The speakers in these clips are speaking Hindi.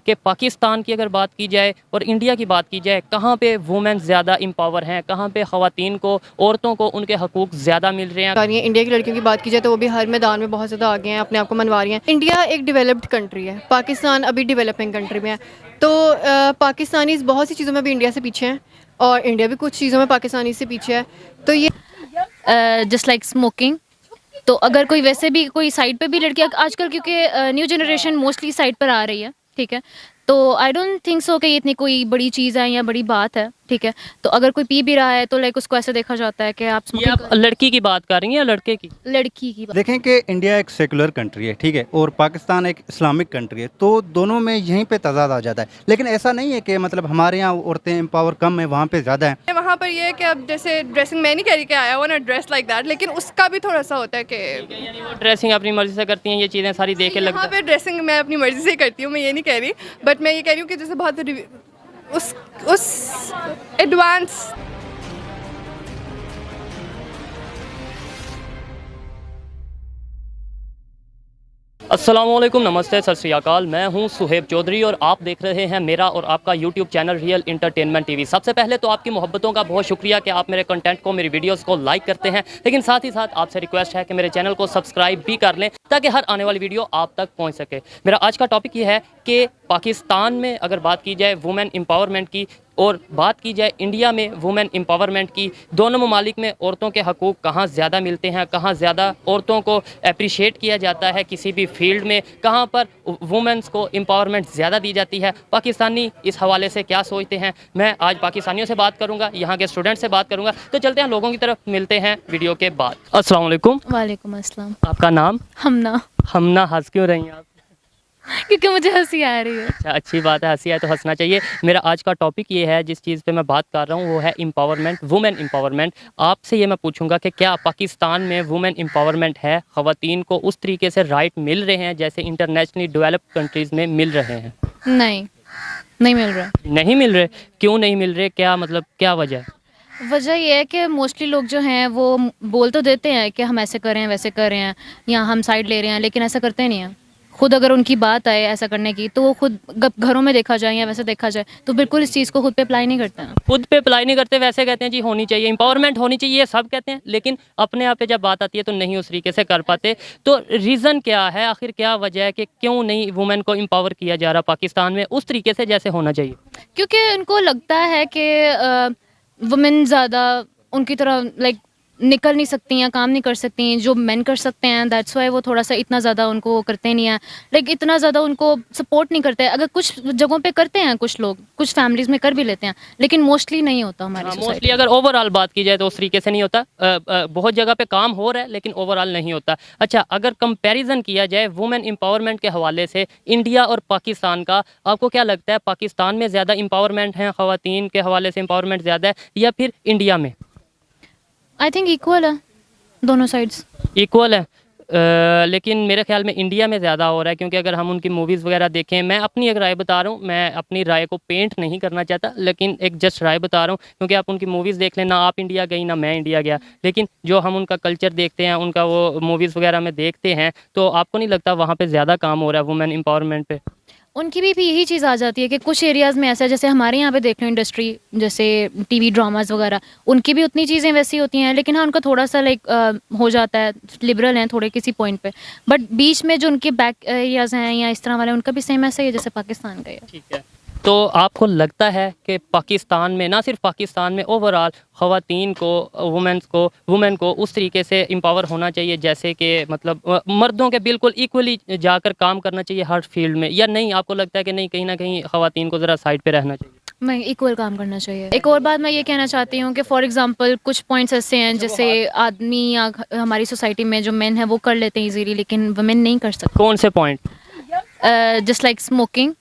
कि पाकिस्तान की अगर बात की जाए और इंडिया की बात की जाए, कहाँ पे वुमेन ज़्यादा एम्पावर हैं, कहाँ पे ख़वातीन को, औरतों को उनके हकूक़ ज़्यादा मिल रहे हैं। इंडिया की लड़कियों की बात की जाए तो वो भी हर मैदान में बहुत ज़्यादा आगे हैं, अपने आप को मनवा रही हैं। इंडिया एक डेवलप्ड कंट्री है, पाकिस्तान अभी डेवलपिंग कंट्री में है। तो पाकिस्तानी बहुत सी चीज़ों में भी इंडिया से पीछे हैं और इंडिया भी कुछ चीज़ों में पाकिस्तानी से पीछे है। तो ये जस्ट लाइक स्मोकिंग। तो अगर कोई वैसे भी कोई साइड पे भी लड़कियां आजकल, क्योंकि न्यू जनरेशन मोस्टली साइड पर आ रही है, ठीक है, तो आई डोंट थिंक सो कि ये इतनी कोई बड़ी चीज़ है या बड़ी बात है, ठीक है। तो अगर कोई पी भी रहा है तो लाइक उसको ऐसे देखा जाता है कि आप ये स्मोकिंग आप लड़की की बात कर रही हैं या लड़के की? लड़की की बात। देखें कि इंडिया एक सेकुलर कंट्री है, ठीक है, और पाकिस्तान एक इस्लामिक कंट्री है, तो दोनों में यहीं पे तजाद आ जाता है। लेकिन ऐसा नहीं है कि मतलब हमारे यहाँ औरतें एम्पावर कम है, वहाँ पे ज़्यादा है। वहाँ पर ये है कि अब जैसे ड्रेसिंग मैं नहीं कह रही कि आया हुआ ना ड्रेस लाइक दैट, लेकिन उसका भी थोड़ा सा होता है कि यानी वो ड्रेसिंग अपनी मर्ज़ी से करती हैं, ये चीज़ें सारी देख के लगता यहाँ पे ड्रेसिंग मैं अपनी मर्जी से करती हूँ, मैं ये नहीं कह रही, बट मैं ये कह रही हूँ कि जैसे बहुत उस एडवांस अस्सलामुअलैकुम, नमस्ते, सत श्री अकाल। मैं हूं सुहेब चौधरी और आप देख रहे हैं मेरा और आपका YouTube channel real entertainment TV. सबसे पहले तो आपकी मोहब्बतों का बहुत शुक्रिया कि आप मेरे कंटेंट को, मेरी वीडियोस को लाइक करते हैं, लेकिन साथ ही साथ आपसे रिक्वेस्ट है कि मेरे चैनल को सब्सक्राइब भी कर लें ताकि हर आने वाली वीडियो आप तक पहुँच सके। मेरा आज का टॉपिक ये है कि पाकिस्तान में अगर बात की जाए वुमेन एम्पावरमेंट की और बात की जाए इंडिया में वुमेन एम्पावरमेंट की, दोनों ममालिक में औरतों के हकूक़ कहाँ ज़्यादा मिलते हैं, कहाँ ज़्यादा औरतों को अप्रिशिएट किया जाता है किसी भी फील्ड में, कहाँ पर वुमेंस को एम्पावरमेंट ज़्यादा दी जाती है, पाकिस्तानी इस हवाले से क्या सोचते हैं। मैं आज पाकिस्तानियों से बात करूँगा, यहाँ के स्टूडेंट से बात करूँगा। तो चलते हैं लोगों की तरफ, मिलते हैं वीडियो के बाद। अस्सलाम वालेकुम। वालेकुम अस्सलाम। आपका नाम? हमना। हमना, हंस क्यों रही हैं आप? क्योंकि मुझे हंसी आ रही है। अच्छा, अच्छी बात है, हंसी आए तो हंसना चाहिए। मेरा आज का टॉपिक ये है, जिस चीज़ पे मैं बात कर रहा हूँ वो है एम्पावरमेंट, वुमेन एम्पावरमेंट। आपसे ये मैं पूछूंगा कि क्या पाकिस्तान में वुमेन एम्पावरमेंट है, ख़वातीन को उस तरीके से राइट मिल रहे हैं जैसे इंटरनेशनली डेवलप्ड कंट्रीज़ में मिल रहे हैं? नहीं, नहीं मिल रहा। नहीं मिल रहे? क्यों नहीं मिल रहे, क्या मतलब, क्या वजह है? वजह ये है कि मोस्टली लोग जो हैं वो बोल तो देते हैं कि हम ऐसे कर रहे हैं, वैसे कर रहे हैं, या हम साइड ले रहे हैं, लेकिन ऐसा करते नहीं हैं। खुद अगर उनकी बात आए ऐसा करने की तो वो खुद घरों में देखा जाए या वैसे देखा जाए तो बिल्कुल इस चीज़ को खुद पे अप्लाई नहीं करते हैं। खुद पे अप्लाई नहीं करते, वैसे कहते हैं जी होनी चाहिए, एम्पावरमेंट होनी चाहिए, ये सब कहते हैं, लेकिन अपने आप पे जब बात आती है तो नहीं उस तरीके से कर पाते। तो रीज़न क्या है, आखिर क्या वजह है कि क्यों नहीं वुमेन को एम्पावर किया जा रहा पाकिस्तान में उस तरीके से जैसे होना चाहिए? क्योंकि उनको लगता है कि वुमेन ज़्यादा उनकी तरह लाइक निकल नहीं सकती हैं, काम नहीं कर सकती हैं जो मेन कर सकते हैं। दैट्स वाई वो थोड़ा सा इतना ज़्यादा उनको वो करते नहीं हैं, लाइक इतना ज़्यादा उनको सपोर्ट नहीं करते। अगर कुछ जगहों पे करते हैं कुछ लोग, कुछ फैमिलीज़ में कर भी लेते हैं, लेकिन मोस्टली नहीं होता हमारी मोस्टली सोसाइटी। अगर ओवरऑल बात की जाए तो उस तरीके से नहीं होता। बहुत जगह पे काम हो रहा है लेकिन ओवरऑल नहीं होता। अच्छा, अगर कंपैरिजन किया जाए वुमेन एम्पावरमेंट के हवाले से इंडिया और पाकिस्तान का, आपको क्या लगता है पाकिस्तान में ज़्यादा एम्पावरमेंट है, ख़वातीन के हवाले से एम्पावरमेंट ज़्यादा है या फिर इंडिया में? आई थिंक इक्वल है दोनों साइड्स। इक्वल है। लेकिन मेरे ख्याल में इंडिया में ज़्यादा हो रहा है, क्योंकि अगर हम उनकी मूवीज़ वगैरह देखें, मैं अपनी एक राय बता रहा हूँ, मैं अपनी राय को पेंट नहीं करना चाहता, लेकिन एक जस्ट राय बता रहा हूँ, क्योंकि आप उनकी मूवीज़ देख लें, ना आप इंडिया गई ना मैं इंडिया गया, लेकिन जो हम उनका कल्चर देखते हैं, उनका वो मूवीज़ वगैरह में देखते हैं, तो आपको नहीं लगता वहाँ पर ज़्यादा काम हो रहा है वुमेन एम्पावरमेंट पे? उनकी भी यही चीज़ आ जाती है कि कुछ एरियाज़ में ऐसा है, जैसे हमारे यहाँ पे देख लो इंडस्ट्री, जैसे टीवी ड्रामास वगैरह, उनकी भी उतनी चीज़ें वैसी होती हैं, लेकिन हाँ उनका थोड़ा सा लाइक हो जाता है, लिबरल हैं थोड़े किसी पॉइंट पे, बट बीच में जो उनके बैक एरियाज़ हैं या इस तरह वाले, उनका भी सेम ऐसा ही है जैसे पाकिस्तान का है। ठीक है। तो आपको लगता है कि पाकिस्तान में, ना सिर्फ पाकिस्तान में, ओवरऑल ख़वातीन को, वुमेन को उस तरीके से एम्पावर होना चाहिए जैसे कि मतलब मर्दों के बिल्कुल इक्वली जाकर काम करना चाहिए हर फील्ड में, या नहीं आपको लगता है कि नहीं, कहीं ना कहीं ख़वातीन को ज़रा साइड पे रहना चाहिए? मैं इक्वल काम करना चाहिए। एक और बात मैं ये कहना चाहती हूँ कि फॉर एग्जांपल कुछ पॉइंट्स ऐसे हैं जैसे आदमी या हमारी सोसाइटी में जो मेन है वो कर लेते हैं इजीली, लेकिन वुमेन नहीं कर सकते। कौन से पॉइंट? Just like smoking.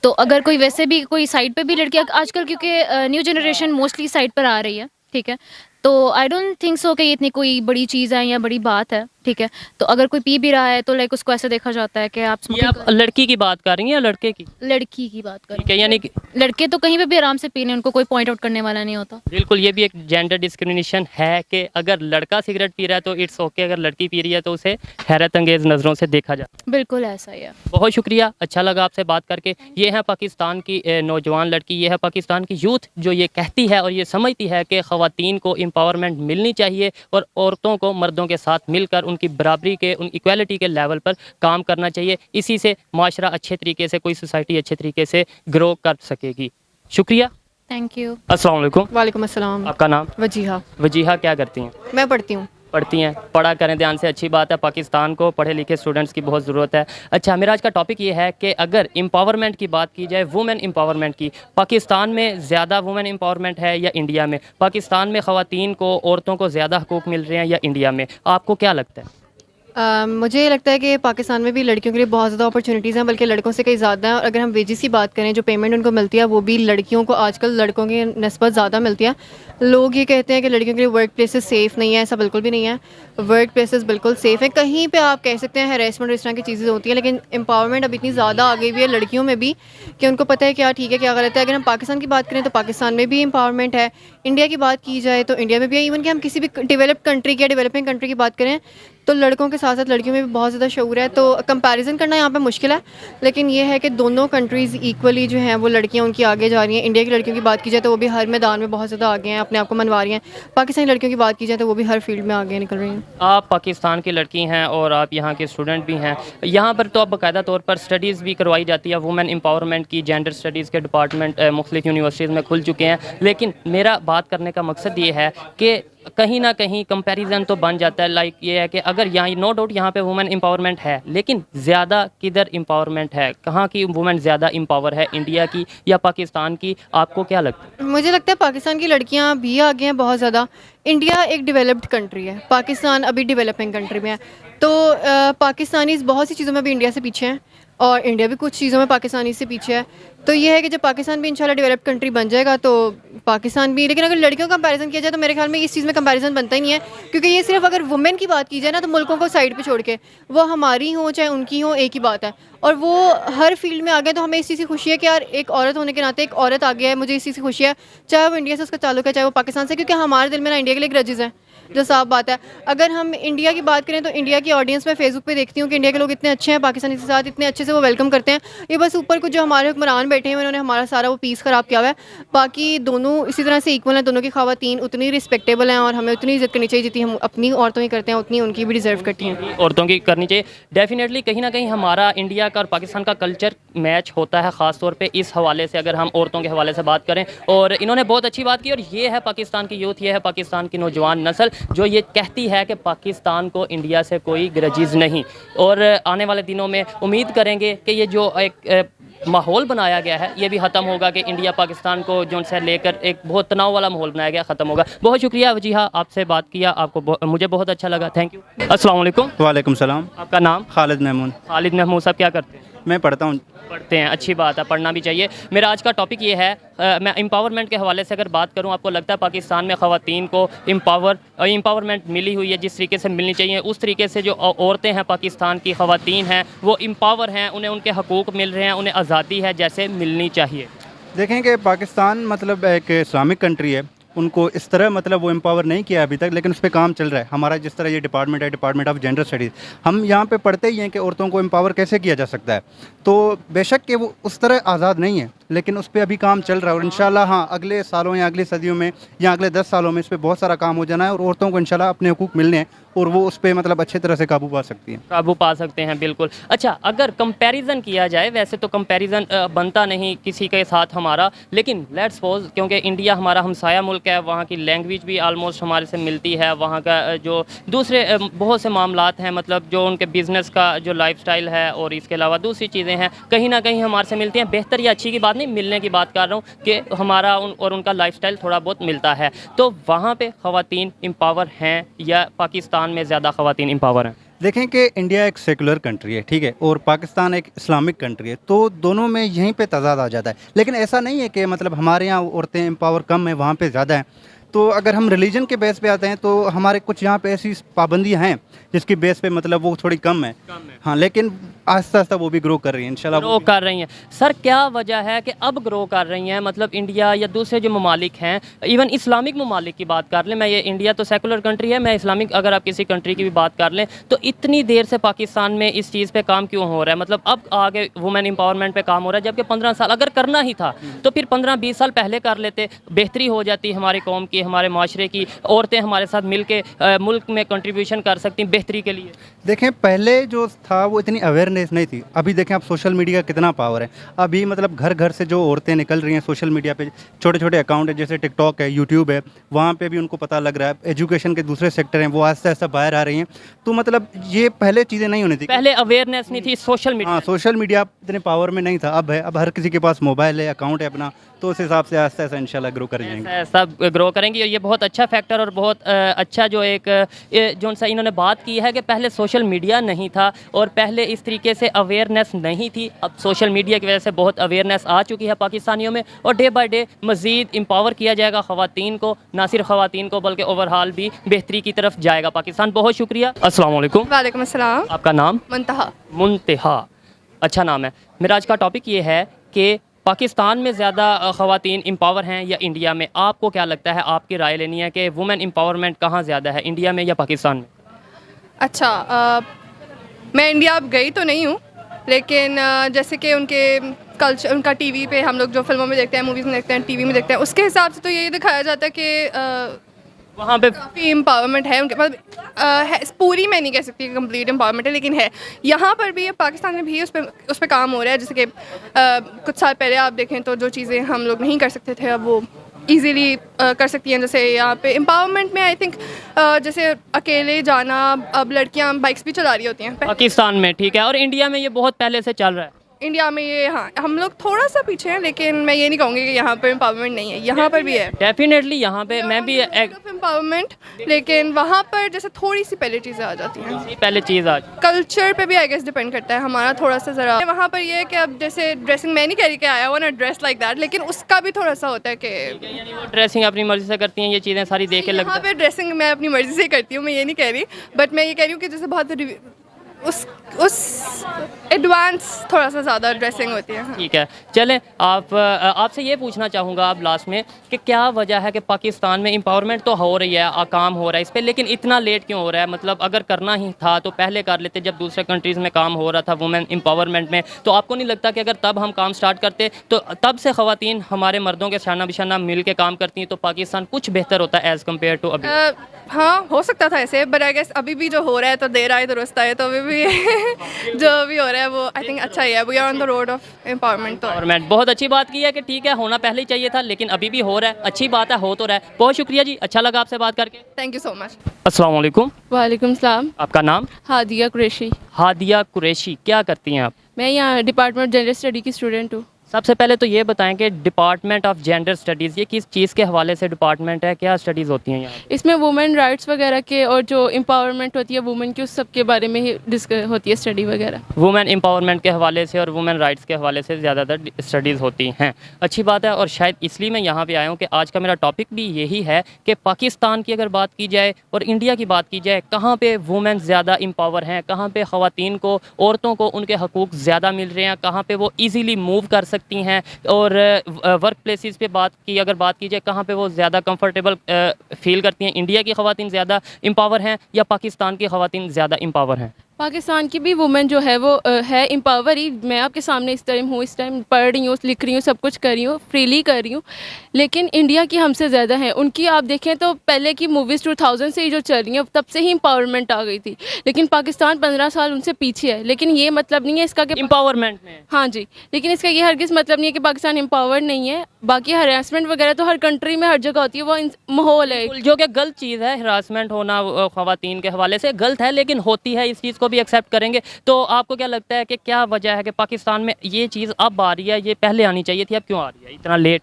तो अगर कोई वैसे भी कोई साइड पे भी लड़कियां आजकल, क्योंकि न्यू जनरेशन मोस्टली साइड पर आ रही है, ठीक है, तो आई डोंट थिंक सो कि ये इतनी कोई बड़ी चीज़ है या बड़ी बात है, ठीक है, तो अगर कोई पी भी रहा है तो लाइक उसको ऐसे देखा जाता है कि आप ये smoking आप लड़की की बात कर रही हैं या लड़के की? लड़की की बात ठीक है, करें, यानी कि लड़के तो कहीं पे भी आराम से पी लें, उनको कोई पॉइंट आउट करने वाला नहीं होता। बिल्कुल ये भी एक जेंडर डिस्क्रिमिनेशन है कि अगर लड़का सिगरेट पी रहा है तो इट्स ओके, अगर लड़की पी रही है तो उसे हैरत अंगेज नज़रों से देखा जाता है। बिल्कुल ऐसा ही है। बहुत शुक्रिया, अच्छा लगा आपसे बात करके। ये है पाकिस्तान की नौजवान लड़की, ये है पाकिस्तान की यूथ जो ये कहती है और ये समझती है कि ख़वातीन को एम्पावरमेंट मिलनी चाहिए और औरतों को मर्दों के साथ मिलकर उनकी बराबरी के, उन इक्वालिटी के लेवल पर काम करना चाहिए। इसी से माशरा अच्छे तरीके से, कोई सोसाइटी अच्छे तरीके से ग्रो कर सकेगी। शुक्रिया, थैंक यू। अस्सलाम वालेकुम। वालेकुम अस्सलाम। आपका नाम? वजीहा। वजीहा, क्या करती हैं? मैं पढ़ती हूँ। पढ़ती हैं, पढ़ा करें ध्यान से, अच्छी बात है। पाकिस्तान को पढ़े लिखे स्टूडेंट्स की बहुत ज़रूरत है। अच्छा, मेरा आज का टॉपिक ये है कि अगर एम्पावरमेंट की बात की जाए, वुमेन एम्पावरमेंट की, पाकिस्तान में ज़्यादा वुमेन एम्पावरमेंट है या इंडिया में? पाकिस्तान में ख़वातीन को, औरतों को ज़्यादा हकूक़ मिल रहे हैं या इंडिया में? आपको क्या लगता है? मुझे लगता है कि पाकिस्तान में भी लड़कियों के लिए बहुत ज़्यादा अपॉर्चुनिटीज़ हैं, बल्कि लड़कों से कहीं ज़्यादा है। और अगर हम वेजेस की बात करें, जो पेमेंट उनको मिलती है वो भी लड़कियों को आजकल लड़कों की नस्बत ज़्यादा मिलती है। लोग ये कहते हैं कि लड़कियों के लिए वर्क प्लेसेस सेफ़ नहीं है, ऐसा बिल्कुल भी नहीं है। वर्क प्लेसेस बिल्कुल सेफ़ है। कहीं पे आप कह सकते हैं हैरेसमेंट इस तरह की चीज़ें होती हैं, लेकिन एम्पावरमेंट अब इतनी ज़्यादा आ गई हुई है लड़कियों में भी कि उनको पता है क्या ठीक है क्या गलत है। अगर हम पाकिस्तान की बात करें तो पाकिस्तान में भी एम्पावरमेंट है। इंडिया की बात की जाए तो इंडिया में भी है। इवन कि हम किसी भी डेवलप्ड कंट्री की या डेवलपिंग कंट्री की बात करें तो लड़कों के साथ साथ लड़कियों में भी बहुत ज़्यादा शऊर है। तो कंपैरिजन करना यहाँ पे मुश्किल है, लेकिन ये है कि दोनों कंट्रीज़ इक्वली जो हैं वो लड़कियाँ उनकी आगे जा रही हैं। इंडिया की लड़कियों की बात की जाए तो वो भी हर मैदान में बहुत ज़्यादा आगे हैं, अपने आप को मनवा रही हैं। पाकिस्तानी लड़कियों की बात की जाए तो वो भी हर फील्ड में आगे निकल रही हैं। आप पाकिस्तान की लड़की हैं और आप यहाँ के स्टूडेंट भी हैं। यहाँ पर तो अब बाकायदा तौर पर स्टडीज़ भी करवाई जाती है, वुमेन एम्पावरमेंट की, जेंडर स्टडीज़ के डिपार्टमेंट मुख्तलिफ यूनिवर्सिटीज़ में खुल चुके हैं। लेकिन मेरा बात करने का मकसद ये है कि कहीं ना कहीं कंपैरिजन तो बन जाता है। लाइक ये है कि अगर यहाँ नो डाउट यहाँ पे वुमेन एम्पावरमेंट है, लेकिन ज़्यादा किधर एम्पावरमेंट है? कहाँ की वुमेन ज़्यादा एम्पावर है, इंडिया की या पाकिस्तान की? आपको क्या लगता है? मुझे लगता है पाकिस्तान की लड़कियां भी आगे हैं बहुत ज़्यादा। इंडिया एक डेवलप्ड कंट्री है, पाकिस्तान अभी डेवलपिंग कंट्री में है। तो पाकिस्तानीज़ बहुत सी चीज़ों में भी इंडिया से पीछे हैं और इंडिया भी कुछ चीज़ों में पाकिस्तानी से पीछे है। तो ये है कि जब पाकिस्तान भी इंशाल्लाह डेवलप्ड कंट्री बन जाएगा तो पाकिस्तान भी। लेकिन अगर लड़कियों का कंपैरिजन किया जाए तो मेरे ख्याल में इस चीज़ में कंपैरिजन बनता ही नहीं है, क्योंकि ये सिर्फ अगर वुमेन की बात की जाए ना तो मुल्कों को साइड पे छोड़ के, वो हमारी हो चाहे उनकी हो, एक ही बात है। और वो हर फील्ड में आ गए, तो हमें इस चीज़ की खुशी है कि यार एक औरत होने के नाते एक औरत आ गया है। मुझे इस चीज़ की खुशी है, चाहे वो इंडिया से उसका ताल्लुक है चाहे वो पाकिस्तान से, क्योंकि हमारे दिल में ना इंडिया के लिए ग्रजेस है, जो साफ बात है। अगर हम इंडिया की बात करें तो इंडिया की ऑडियंस में फेसबुक पे देखती हूँ कि इंडिया के लोग इतने अच्छे हैं, पाकिस्तानी के साथ इतने अच्छे से वो वेलकम करते हैं। ये बस ऊपर कुछ जो हमारे हुक्मरान बैठे हैं उन्होंने हमारा सारा वो पीस ख़राब किया हुआ है। बाकी दोनों इसी तरह से इक्वल हैं, दोनों की ख़वातीन उतनी रिस्पेक्टेबल हैं और हमें उतनी इज़्ज़त करनी चाहिए जितनी हम अपनी औरतों की करते हैं, उतनी उनकी भी डिज़र्व करती हैं। औरतों की करनी चाहिए डेफिनेटली। कहीं ना कहीं हमारा इंडिया का और पाकिस्तान का कल्चर मैच होता है, ख़ास तौर पे इस हवाले से अगर हम औरतों के हवाले से बात करें। और इन्होंने बहुत अच्छी बात की, और ये है पाकिस्तान की यूथ, ये है पाकिस्तान की नौजवान नस्ल जो ये कहती है कि पाकिस्तान को इंडिया से कोई ग्रजेस नहीं। और आने वाले दिनों में उम्मीद करेंगे कि ये जो एक माहौल बनाया गया है ये भी ख़त्म होगा, कि इंडिया पाकिस्तान को जो से लेकर एक बहुत तनाव वाला माहौल बनाया गया ख़त्म होगा। बहुत शुक्रिया वजीहा, आपसे बात किया, आपको मुझे बहुत अच्छा लगा, थैंक यू। अस्सलाम वालेकुम। वालेकुम सलाम। आपका नाम? खालिद महमूद। खालिद महमूद साहब, क्या करते हैं? मैं पढ़ता हूँ। पढ़ते हैं, अच्छी बात है, पढ़ना भी चाहिए। मेरा आज का टॉपिक ये है, मैं एम्पावरमेंट के हवाले से अगर बात करूं, आपको लगता है पाकिस्तान में ख़वातीन को एम्पावरमेंट मिली हुई है जिस तरीके से मिलनी चाहिए? उस तरीके से जो औरतें हैं, पाकिस्तान की ख़वातीन हैं, वो एम्पावर हैं, उन्हें उनके हकूक़ मिल रहे हैं, उन्हें आज़ादी है जैसे मिलनी चाहिए? देखें कि पाकिस्तान मतलब एक इस्लामिक कंट्री है, उनको इस तरह मतलब वो एम्पावर नहीं किया अभी तक, लेकिन उस पर काम चल रहा है। हमारा जिस तरह ये डिपार्टमेंट है, डिपार्टमेंट ऑफ जेंडर स्टडीज़, हम यहाँ पे पढ़ते ही हैं कि औरतों को एम्पावर कैसे किया जा सकता है। तो बेशक कि वो उस तरह आज़ाद नहीं है, लेकिन उस पर अभी काम चल रहा है। और इंशाल्लाह हाँ, अगले सालों या अगली सदियों में या अगले 10 सालों में इस पर बहुत सारा काम हो जाना है और औरतों को इंशाल्लाह अपने हुकूक मिलने हैं और वो उस पर मतलब अच्छे तरह से काबू पा सकती हैं। काबू पा सकते हैं, बिल्कुल। अच्छा, अगर कंपैरिजन किया जाए, वैसे तो कंपैरिजन बनता नहीं किसी के साथ हमारा, लेकिन लेट्स सपोज क्योंकि इंडिया हमारा हमसाया मुल्क है, वहाँ की लैंग्वेज भी आलमोस्ट हमारे से मिलती है, वहाँ का जो दूसरे बहुत से मामलात हैं, मतलब जो उनके बिज़नेस का जो लाइफस्टाइल है और इसके अलावा दूसरी चीज़ें हैं, कहीं ना कहीं हमारे से मिलती हैं। बेहतर या अच्छी की बात नहीं, मिलने की बात कर रहा हूँ कि हमारा और उनका लाइफस्टाइल थोड़ा बहुत मिलता है। तो वहाँ पे ख़वातीन एम्पावर हैं या पाकिस्तान में ज़्यादा ख़वातीन एम्पावर हैं? देखें कि इंडिया एक सेकुलर कंट्री है, ठीक है, और पाकिस्तान एक इस्लामिक कंट्री है, तो दोनों में यहीं पे तजाद आ जाता है। लेकिन ऐसा नहीं है कि मतलब हमारे यहाँ औरतें एम्पावर कम है, वहाँ पे ज़्यादा है। तो अगर हम रिलीजन के बेस पे आते हैं तो हमारे कुछ यहाँ पे ऐसी पाबंदियाँ हैं जिसकी बेस पे मतलब वो थोड़ी कम है। हाँ, लेकिन आहिस्ता आहिस्ता वो भी ग्रो कर रही हैं इंशाल्लाह। ग्रो कर रही हैं। सर क्या वजह है कि अब ग्रो कर रही हैं, मतलब इंडिया या दूसरे जो ममालिक हैं, इवन इस्लामिक ममालिक की बात कर लें, मैं ये इंडिया तो सेकुलर कंट्री है, मैं इस्लामिक अगर आप किसी कंट्री की भी बात कर लें, तो इतनी देर से पाकिस्तान में इस चीज़ पे काम क्यों हो रहा है? मतलब अब आगे वुमेन एम्पावरमेंट पे काम हो रहा है, जबकि 15 साल अगर करना ही था तो फिर 15-20 साल पहले कर लेते, बेहतरी हो जाती हमारी कौम की, हमारे माशरे की। औरतें हमारे साथ मिल के मुल्क में कंट्रीब्यूशन कर सकती बेहतरी के लिए। देखें, पहले जो था वो इतनी अवेयरनेस नहीं थी। अभी देखें आप सोशल मीडिया का कितना पावर है। अभी मतलब घर घर से जो औरतें निकल रही हैं सोशल मीडिया पे, छोटे छोटे अकाउंट है जैसे टिकटॉक है, यूट्यूब है, वहाँ पे भी उनको पता लग रहा है। एजुकेशन के दूसरे सेक्टर हैं वो आहिस्ता आहिस्ता बाहर आ रही हैं। तो मतलब ये पहले चीज़ें नहीं होनी थी, पहले अवेयरनेस नहीं थी सोशल मीडिया। हाँ, सोशल मीडिया इतने पावर में नहीं था, अब है। अब हर किसी के पास मोबाइल है, अकाउंट है अपना, तो उस हिसाब से आहिस्ता आहिस्ता इंशाल्लाह ग्रो कर जाएंगे। सब ग्रो करेंगे और ये बहुत अच्छा फैक्टर और बहुत अच्छा जो एक जो सा इन्होंने बात की है कि पहले सोशल मीडिया नहीं था और पहले इस तरीके से अवेयरनेस नहीं थी। अब सोशल मीडिया की वजह से बहुत अवेयरनेस आ चुकी है पाकिस्तानियों में और डे बाय डे मज़ीद एम्पावर किया जाएगा ख़वातीन को, ना सिर्फ ख़वातीन को बल्कि ओवरऑल भी बेहतरी की तरफ जाएगा पाकिस्तान। बहुत शुक्रिया। अस्सलाम वालेकुम। वालेकुम अस्सलाम। आपका नाम? मुंतहा। मुंतहा, अच्छा नाम है। मेरा आज का टॉपिक ये है कि पाकिस्तान में ज़्यादा ख़वातीन एम्पावर हैं या इंडिया में? आपको क्या लगता है, आपकी राय लेनी है कि वुमेन एम्पावरमेंट कहाँ ज़्यादा है, इंडिया में या पाकिस्तान में? अच्छा, मैं इंडिया अब गई तो नहीं हूँ, लेकिन जैसे कि उनके कल्चर, उनका टीवी पे हम लोग जो फिल्मों में देखते हैं, मूवीज़ में देखते हैं, टीवी में देखते हैं, उसके हिसाब से तो यही दिखाया जाता है कि वहाँ पे काफ़ी एम्पावरमेंट है उनके पास। है, पूरी मैं नहीं कह सकती कंप्लीट एम्पावरमेंट है, लेकिन है। यहाँ पर भी, पाकिस्तान में भी उस पर काम हो रहा है। जैसे कि कुछ साल पहले आप देखें तो जो चीज़ें हम लोग नहीं कर सकते थे, अब वो इजीली कर सकती हैं। जैसे यहाँ पे एम्पावरमेंट में आई थिंक जैसे अकेले जाना, अब लड़कियाँ बाइक्स भी चला रही होती हैं पाकिस्तान में, ठीक है। और इंडिया में ये बहुत पहले से चल रहा है। इंडिया में ये, हाँ, हम लोग थोड़ा सा पीछे हैं, लेकिन मैं ये नहीं कहूँगी कि यहाँ पर एम्पावरमेंट नहीं है, यहाँ पर भी है डेफिनेटली। यहाँ पे मैं भी एम्पावरमेंट, लेकिन वहाँ पर जैसे थोड़ी सी पहले चीज़ें आ जाती हैं। पहले चीज़ आज कल्चर पे भी आई गेस डिपेंड करता है हमारा थोड़ा सा ज़रा। वहाँ पर ये है कि अब जैसे ड्रेसिंग, मैं नहीं कह रही कि आया हुआ ना ड्रेस लाइक दैट, लेकिन उसका भी थोड़ा सा होता है कि यानी वो ड्रेसिंग अपनी मर्जी से करती हैं, ये चीज़ें सारी देख के लगता यहाँ पे ड्रेसिंग मैं अपनी मर्जी से करती हूँ, मैं ये नहीं कह रही, बट मैं ये कह रही हूँ कि जैसे बहुत उस एडवांस थोड़ा सा ज़्यादा ड्रेसिंग होती है। ठीक है। चलें, आपसे ये पूछना चाहूँगा अब लास्ट में कि क्या वजह है कि पाकिस्तान में एम्पावरमेंट तो हो रही है, काम हो रहा है इस पर, लेकिन इतना लेट क्यों हो रहा है? मतलब अगर करना ही था तो पहले कर लेते, जब दूसरे कंट्रीज़ में काम हो रहा था वुमेन एम्पावरमेंट में। तो आपको नहीं लगता कि अगर तब हम काम स्टार्ट करते तो तब से ख़वातीन हमारे मर्दों के शाना बिशाना मिल के काम करती हैं तो पाकिस्तान कुछ बेहतर होता है एज़ कम्पेयर टू अभी? हाँ, हो सकता था ऐसे, बट आई गेस अभी भी जो हो रहा है तो देर आए दुरुस्त आए, तो अभी भी जो भी हो रहा है वो आई थिंक अच्छा ही है। We are on the road of empowerment. तो गवर्नमेंट बहुत अच्छी बात की है कि ठीक है, होना पहले ही चाहिए था, लेकिन अभी भी हो रहा है, अच्छी बात है, हो तो रहा है। बहुत शुक्रिया जी, अच्छा लगा आपसे बात करके। Thank you so much. अस्सलाम वालेकुम। वालेकुम सलाम। आपका नाम? हादिया कुरैशी। हादिया कुरैशी, क्या करती हैं आप? मैं यहाँ डिपार्टमेंट जेंडर स्टडी की स्टूडेंट हूँ। सबसे पहले तो ये बताएं कि डिपार्टमेंट ऑफ जेंडर स्टडीज़ ये किस चीज़ के हवाले से डिपार्टमेंट है, क्या स्टडीज़ होती हैं यहाँ? इसमें वुमेन राइट्स वगैरह के और जो एम्पावरमेंट होती है वुमेन की, उस सब के बारे में ही होती है स्टडी वगैरह। वुमेन एम्पावरमेंट के हवाले से और वुमेन राइट्स के हवाले से ज़्यादातर स्टडीज़ होती हैं। अच्छी बात है, और शायद इसलिए मैं यहाँ पे आया हूँ कि आज का मेरा टॉपिक भी यही है कि पाकिस्तान की अगर बात की जाए और इंडिया की बात की जाए, कहाँ पे वुमेन ज़्यादा एम्पावर हैं, कहाँ पे ख़वातीन को, औरतों को उनके हकूक़ ज़्यादा मिल रहे हैं, कहाँ पे वो ईज़िली मूव कर सकती हैं, और वर्क प्लेसेस पे अगर बात की जाए कहाँ पे वो ज़्यादा कंफर्टेबल फील करती हैं। इंडिया की ख़वातीन ज़्यादा एम्पावर हैं या पाकिस्तान की ख़वातीन ज़्यादा एम्पावर हैं? पाकिस्तान की भी वुमेन जो है वो है एम्पावर ही। मैं आपके सामने इस टाइम पढ़ रही हूँ, लिख रही हूँ, सब कुछ कर रही हूँ, फ्रीली कर रही हूँ, लेकिन इंडिया की हमसे ज़्यादा है। उनकी आप देखें तो पहले की मूवीज़ 2000 से ही जो चल रही हैं तब से ही एम्पावरमेंट आ गई थी, लेकिन पाकिस्तान 15 साल उनसे पीछे है। लेकिन ये मतलब नहीं है इसका कि एम्पावरमेंट में, हाँ जी, लेकिन इसका ये हरगिज़ मतलब नहीं है कि पाकिस्तान एम्पावर्ड नहीं है। बाकी हरासमेंट वगैरह तो हर कंट्री में हर जगह होती है, वो माहौल है जो कि गलत चीज़ है। हरासमेंट होना ख़वातीन के हवाले से गलत है, लेकिन होती है, इस चीज़ को भी एक्सेप्ट करेंगे। तो आपको क्या लगता है कि क्या वजह है कि पाकिस्तान में ये चीज़ अब आ रही है, ये पहले आनी चाहिए थी, अब क्यों आ रही है इतना लेट?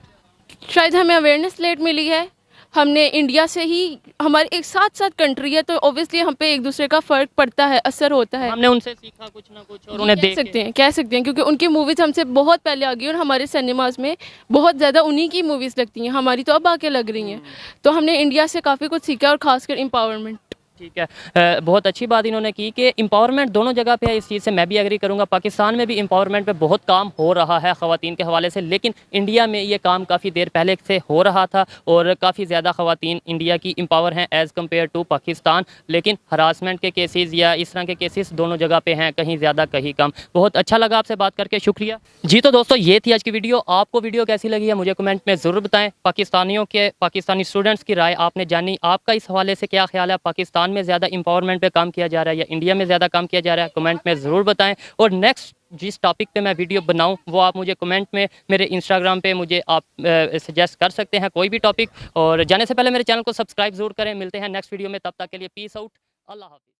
शायद हमें अवेयरनेस लेट मिली है, हमने इंडिया से ही, हमारे एक साथ साथ कंट्री है तो ऑब्वियसली हम पे एक दूसरे का फ़र्क पड़ता है, असर होता है। हमने उनसे सीखा कुछ ना कुछ और उन्हें देख के। कह सकते हैं क्योंकि उनकी मूवीज़ हमसे बहुत पहले आ गई और हमारे सिनेमाज में बहुत ज़्यादा उन्हीं की मूवीज़ लगती हैं, हमारी तो अब आके लग रही हैं। तो हमने इंडिया से काफ़ी कुछ सीखा और ख़ासकर एम्पावरमेंट। ठीक है, बहुत अच्छी बात इन्होंने की कि एम्पावरमेंट दोनों जगह पे है। इस चीज़ से मैं भी एग्री करूंगा। पाकिस्तान में भी एम्पावरमेंट पे बहुत काम हो रहा है ख़वातीन के हवाले से, लेकिन इंडिया में ये काम काफ़ी देर पहले से हो रहा था और काफ़ी ज़्यादा ख़वातीन इंडिया की एम्पावर हैं एज़ कम्पेयर टू पाकिस्तान। लेकिन हरासमेंट के केसेस या इस तरह के केसेस दोनों जगह पे हैं, कहीं ज़्यादा कहीं कम। बहुत अच्छा लगा आपसे बात करके, शुक्रिया जी। तो दोस्तों ये थी आज की वीडियो। आपको वीडियो कैसी लगी है मुझे कमेंट में ज़रूर बताएं। पाकिस्तानी स्टूडेंट्स की राय आपने जानी, आपका इस हवाले से क्या ख्याल है? पाकिस्तान में ज़्यादा एम्पावरमेंट पे काम किया जा रहा है या इंडिया में ज़्यादा काम किया जा रहा है? कमेंट में ज़रूर बताएं। और नेक्स्ट जिस टॉपिक पे मैं वीडियो बनाऊं वो आप मुझे कमेंट में मेरे इंस्टाग्राम पे मुझे आप सजेस्ट कर सकते हैं कोई भी टॉपिक। और जाने से पहले मेरे चैनल को सब्सक्राइब ज़रूर करें। मिलते हैं नेक्स्ट वीडियो में, तब तक के लिए पीस आउट, अल्लाह हाफ़िज़।